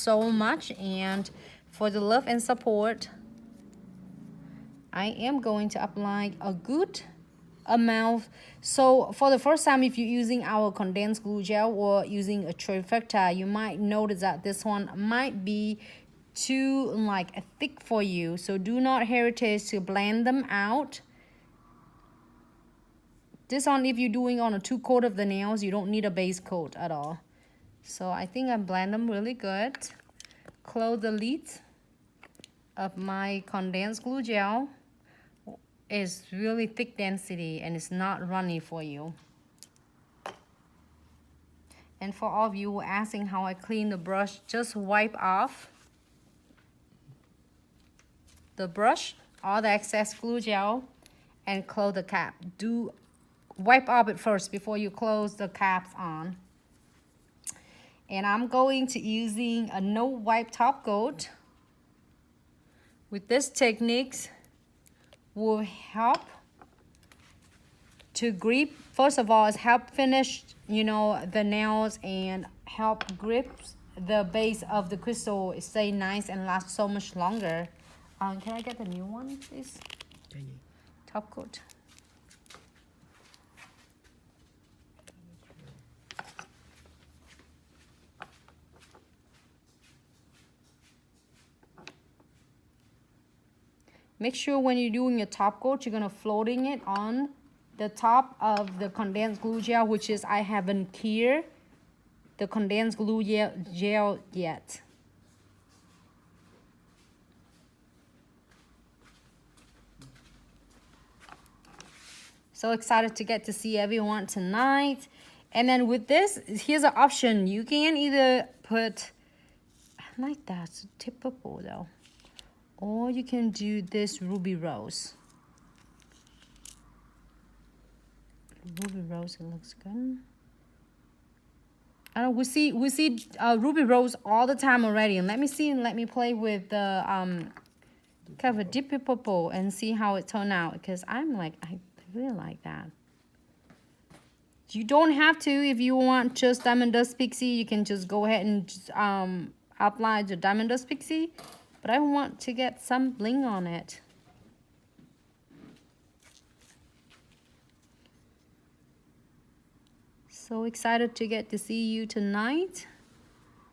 so much, and for the love and support. I am going to apply a good amount. So for the first time, if you're using our condensed glue gel or using a Trifecta, you might notice that this one might be too like thick for you. So do not hesitate to blend them out. This one, if you're doing on a 2 coat of the nails, you don't need a base coat at all. So I think I blend them really good. Close the lid of my condensed glue gel. Is really thick density and it's not runny for you. And for all of you asking how I clean the brush, just wipe off the brush, all the excess glue gel, and close the cap. Do wipe off it first before you close the caps on. And I'm going to using a no wipe top coat. With this techniques will help to grip. First of all, it's help finish, you know, the nails and help grip the base of the crystal. Stay nice and last so much longer. Can I get the new one, please? Top coat. Make sure when you're doing your top coat, you're gonna floating it on the top of the condensed glue gel, which is I haven't cured the condensed glue gel yet. So excited to get to see everyone tonight. And then with this, here's an option. You can either put, I like that, it's typical though. Or you can do this ruby rose. Ruby rose, it looks good. I don't know, we see ruby rose all the time already. And let me see and let me play with the kind of a deep purple and see how it turned out. Because I'm like, I really like that. You don't have to. If you want just Diamond Dust Pixie, you can just go ahead and just, apply the Diamond Dust Pixie. But I want to get some bling on it. So excited to get to see you tonight.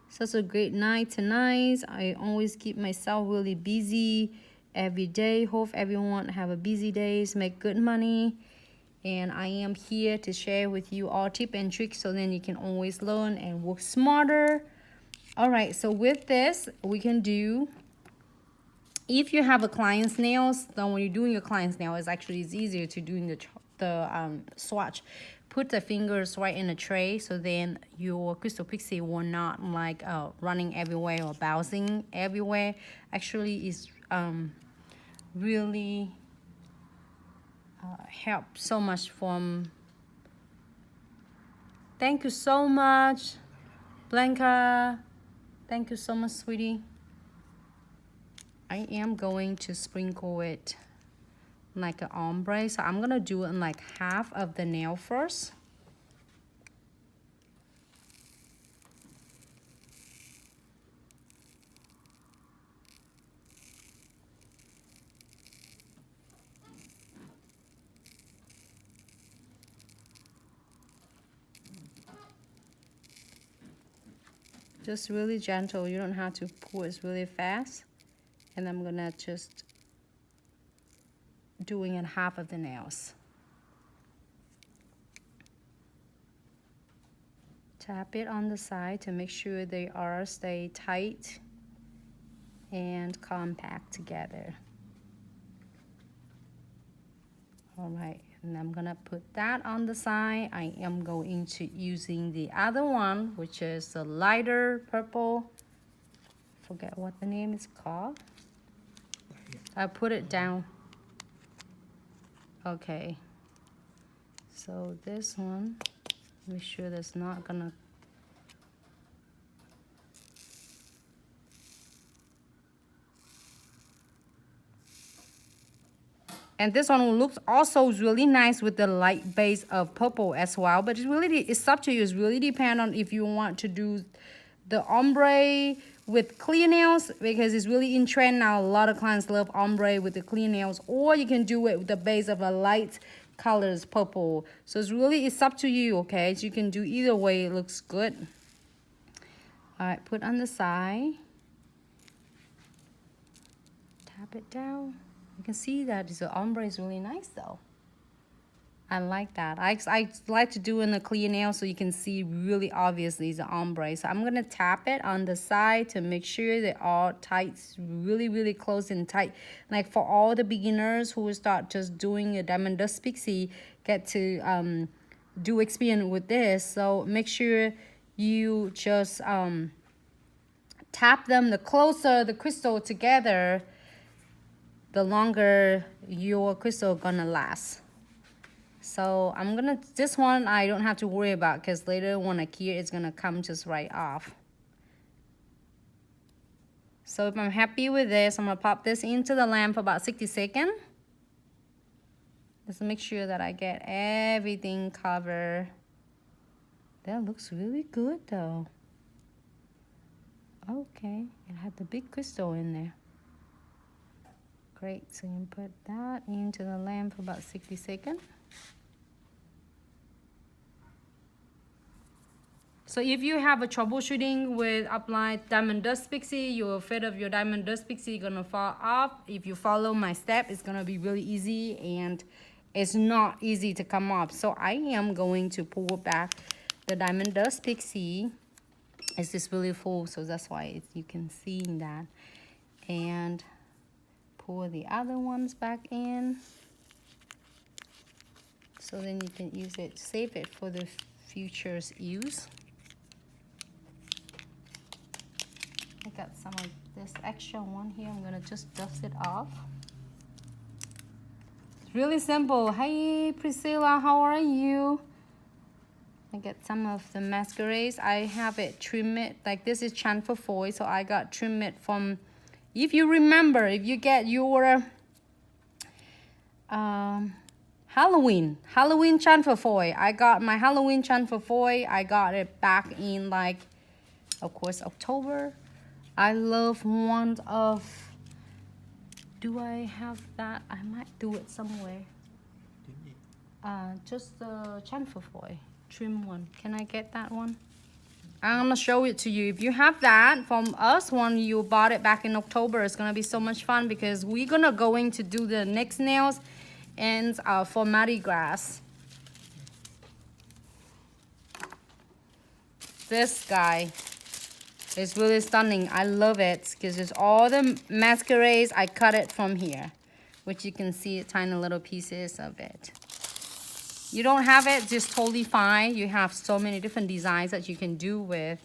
Such a great night tonight. I always keep myself really busy every day. Hope everyone have a busy days, make good money. And I am here to share with you all tips and tricks so then you can always learn and work smarter. All right, so with this, we can do, if you have a client's nails, then when you're doing your client's nail, it's easier to doing the swatch. Put the fingers right in a tray so then your Crystal Pixie will not like running everywhere or bouncing everywhere. Actually, it's really help so much from. Thank you so much, Blanca. Thank you so much, sweetie. I am going to sprinkle it like an ombre. So I'm gonna do it in like half of the nail first. Just really gentle. You don't have to pull it really fast. And I'm gonna just doing in half of the nails. Tap it on the side to make sure they are stay tight and compact together. All right, and I'm gonna put that on the side. I am going to using the other one, which is the lighter purple. Forget what the name is called. I put it down. Okay, so this one, make sure that's not gonna. And this one looks also really nice with the light base of purple as well. But it's up to you. It's really depend on if you want to do the ombre with clear nails because it's really in trend now. A lot of clients love ombre with the clear nails, or you can do it with the base of a light colors, purple. So it's up to you, okay? So you can do either way, it looks good. All right, put on the side. Tap it down. You can see that the ombre is really nice though. I like that. I like to do in the clear nail so you can see really obviously the ombre. So I'm gonna tap it on the side to make sure that all tight, really close and tight. Like for all the beginners who start just doing a Diamond Dust Pixie, get to do experience with this. So make sure you just tap them. The closer the crystal together, the longer your crystal gonna last. So I'm gonna, this one I don't have to worry about because later when I cure it's gonna come just right off. So if I'm happy with this, I'm gonna pop this into the lamp for about 60 seconds. Just make sure that I get everything covered. That looks really good though. Okay, it had the big crystal in there. Great, so you put that into the lamp for about 60 seconds. So if you have a troubleshooting with applying Diamond Dust Pixie, you're afraid of your Diamond Dust Pixie gonna fall off. If you follow my step, it's gonna be really easy and it's not easy to come off. So I am going to pull back the Diamond Dust Pixie. It's just really full, so that's why you can see that. And pull the other ones back in. So then you can use it, save it for the future's use. I got some of this extra one here. I'm gonna just dust it off. It's really simple. Hey Priscilla, how are you? I get some of the masquerades. I have it trim it, like this is chamfer foil, so I got trim it from, if you remember, if you get your Halloween chamfer foil. I got my Halloween chamfer foil. I got it back in like, of course, October. I love one of, do I have that? I might do it somewhere. Just the chamfer foil, trim one. Can I get that one? I'm gonna show it to you. If you have that from us when you bought it back in October, it's gonna be so much fun because we're gonna going to do the next nails and for Mardi Gras. This guy is really stunning. I love it because it's all the masquerades. I cut it from here, which you can see tiny little pieces of it. You don't have it, just totally fine. You have so many different designs that you can do with.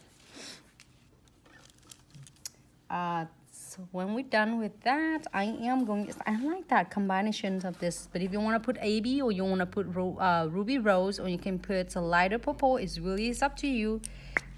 So when we're done with that, I like that combination of this. But if you want to put AB or you want to put ruby rose, or you can put a lighter purple, it's up to you.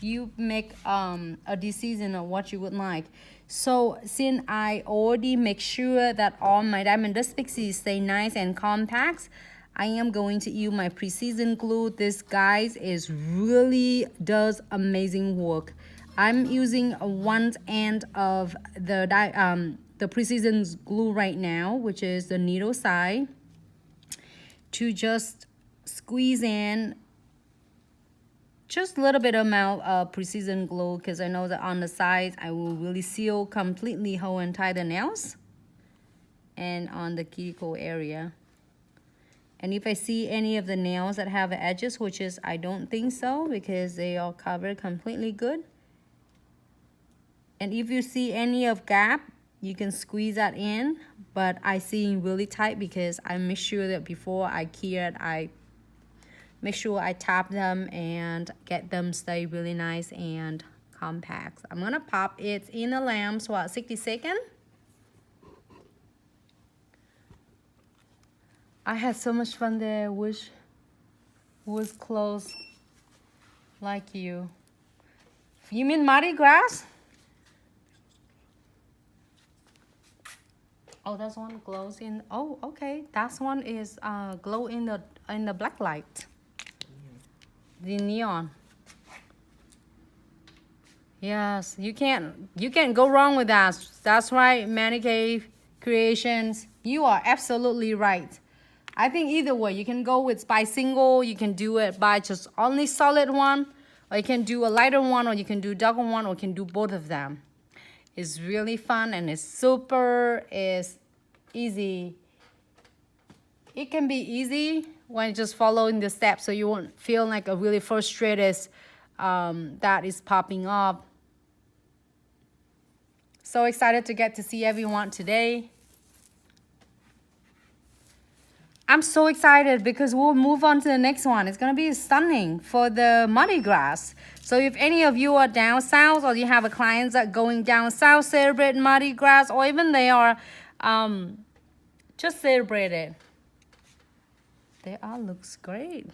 You make a decision of what you would like. So since I already make sure that all my Diamond Dust Pixies stay nice and compact, I am going to use my Precision Glue. This, guys, is really does amazing work. I'm using one end of the Precision Glue right now, which is the needle side, to just squeeze in just a little bit amount of Precision Glue, because I know that on the sides I will really seal completely whole and tie the nails, and on the cuticle area. And if I see any of the nails that have edges, which is I don't think so because they are covered completely good. And if you see any of gap, you can squeeze that in, but I see really tight because I make sure that before I cure it, I make sure I tap them and get them stay really nice and compact. I'm gonna pop it in the lamp for about 60 seconds. I had so much fun there. Wish was close like you. You mean Mardi Gras? Oh, that's one glows in. Oh, okay. That one is glow in the black light. The neon. Yes, you can't go wrong with that. That's right, Manicave Creations. You are absolutely right. I think either way, you can go with by single, you can do it by just only solid one, or you can do a lighter one, or you can do darker one, or you can do both of them. It's really fun and it's easy. It can be easy when just following the steps, so you won't feel like a really frustrated that is popping up. So excited to get to see everyone today. I'm so excited because we'll move on to the next one. It's going to be stunning for the Mardi Gras. So if any of you are down south, or you have a clients that going down south celebrate Mardi Gras, or even they are just celebrate it. They all looks great.